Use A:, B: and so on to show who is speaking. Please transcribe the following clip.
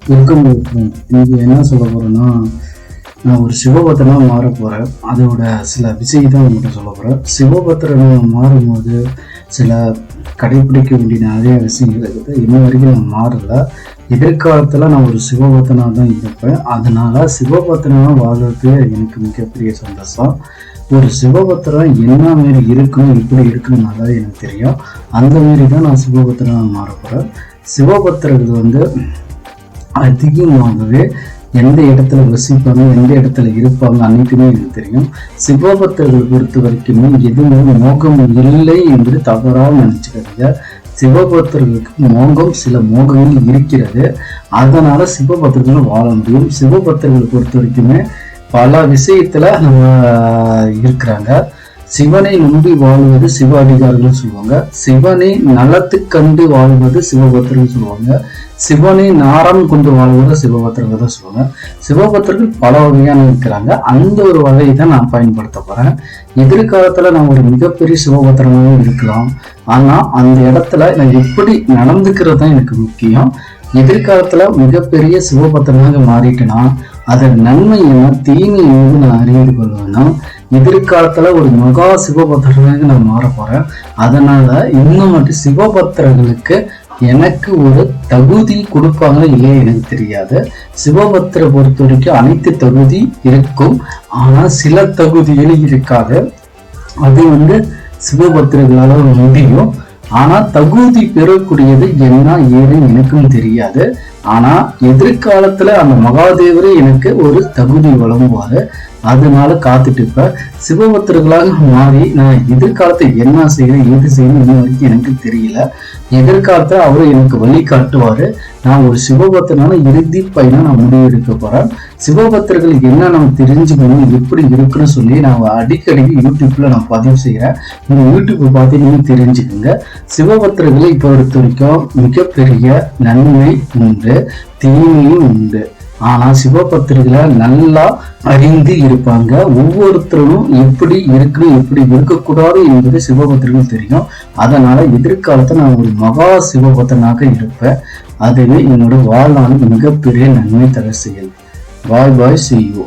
A: Welcome இன்னைக்கு என்ன சொல்ல போறேன்னா, நான் ஒரு சிவபக்தனா மாற போறேன். அதோட சில விஷயம் தான் உங்கள்கிட்ட சொல்ல போறேன். சிவபக்தனா மாறும்போது சில கடைபிடிக்க வேண்டிய நிறைய விஷயங்கள் இருக்குது. இன்ன வரைக்கும் நான் மாறல. எதிர்காலத்துல நான் ஒரு சிவபக்தனா தான் இருப்பேன். அதனால சிவபக்தனா வாழ்றது எனக்கு மிகப்பெரிய சந்தோஷம். ஒரு சிவபக்தரா என்ன மாரி இருக்கணும், இப்படி இருக்கணும் நல்லாவே எனக்கு தெரியும். அந்த மாரி தான் நான் சிவபக்தனா மாற போறேன். சிவபக்தர்கள் அதிகமாகவே எந்த இடத்துல வசிப்பாங்க, எந்த இடத்துல இருப்பாங்க அன்னைக்குமே எனக்கு தெரியும். சிவபக்தர்களை பொறுத்த வரைக்குமே எதுவுமே மோகம் இல்லை என்று தவறாக நினைச்சுக்காதீங்க. சிவபக்தர்களுக்கு சில மோகங்கள் இருக்கிறது. அதனால சிவபக்தர்கள் வாழ முடியும். சிவபக்தர்களை பொறுத்த வரைக்குமே பல விஷயத்துல நம்ம இருக்கிறாங்க. சிவனை நம்பி வாழ்வது சிவ அதிகாரிகள் சொல்லுவாங்க. சிவனை நலத்துக்கண்டு வாழ்வது சிவபக்தர்கள் சொல்லுவாங்க. சிவனை நாரம் கொண்டு வாழ்வது சிவபக்தர்கள் தான் சொல்லுவாங்க. சிவபக்தர்கள் பல வகையான இருக்கிறாங்க. அந்த ஒரு வகையை தான் நான் பயன்படுத்த போறேன். எதிர்காலத்துல நான் ஒரு மிகப்பெரிய சிவபக்தராக இருக்கலாம். ஆனா அந்த இடத்துல நான் எப்படி நடந்துக்கிறது தான் எனக்கு முக்கியம். எதிர்காலத்துல மிகப்பெரிய சிவபக்தனாக மாறிட்டேன்னா அதன் நன்மை என்ன, தீமை என்ன நான் அறிந்து கொள்வேன்னா, எதிர்காலத்துல ஒரு மகா சிவபக்தராக நான் மாற போறேன். அதனால இன்னும் மட்டும் சிவபக்தர்களுக்கு எனக்கு ஒரு தகுதி கொடுப்பாங்க இல்லையா எனக்கு தெரியாது. சிவபக்தரை பொறுத்த வரைக்கும் அனைத்து தகுதி இருக்கும். ஆனா சில தகுதிகள் இருக்காது. அது சிவபக்தர்களால முடியும். ஆனா தகுதி பெறக்கூடியது என்ன ஏதுன்னு எனக்கும் தெரியாது. ஆனா எதிர்காலத்துல அந்த மகாதேவரே எனக்கு ஒரு தகுதி வழங்குவாரு. அதனால காத்துட்டு இருப்ப சிவபக்தர்களாக மாறி நான் எதிர்காலத்தை என்ன செய்யறேன், ஏது செய்யணும் இன்ன வரைக்கும் எனக்கு தெரியல. எதிர்காலத்தை அவரு எனக்கு வழி காட்டுவாரு. நான் ஒரு சிவபக்தனால இறுதி பயனா நான் முடிவு எடுக்க போறேன். சிவபக்தர்கள் என்ன நம்ம தெரிஞ்சுக்கணும், எப்படி இருக்குன்னு சொல்லி நான் அடிக்கடி யூடியூப்ல நான் பதிவு செய்யறேன். நீங்க யூடியூப் பார்த்து நீங்க தெரிஞ்சுக்கோங்க. சிவபக்தர்களை பொறுத்த வரைக்கும் மிகப்பெரிய நன்மை உண்டு, தீமையும் உண்டு. ஆனா சிவபக்தர்களை நல்லா அறிந்து இருப்பாங்க. ஒவ்வொருத்தரும் எப்படி இருக்கணும், எப்படி இருக்கக்கூடாது என்பது சிவபக்தர்கள் தெரியும். அதனால எதிர்காலத்தை நான் ஒரு மகா சிவபக்தனாக இருப்பேன். அதுவே என்னோட வாழ்நாள் மிகப்பெரிய நன்மை தர செயல். பாய் பாய், see you.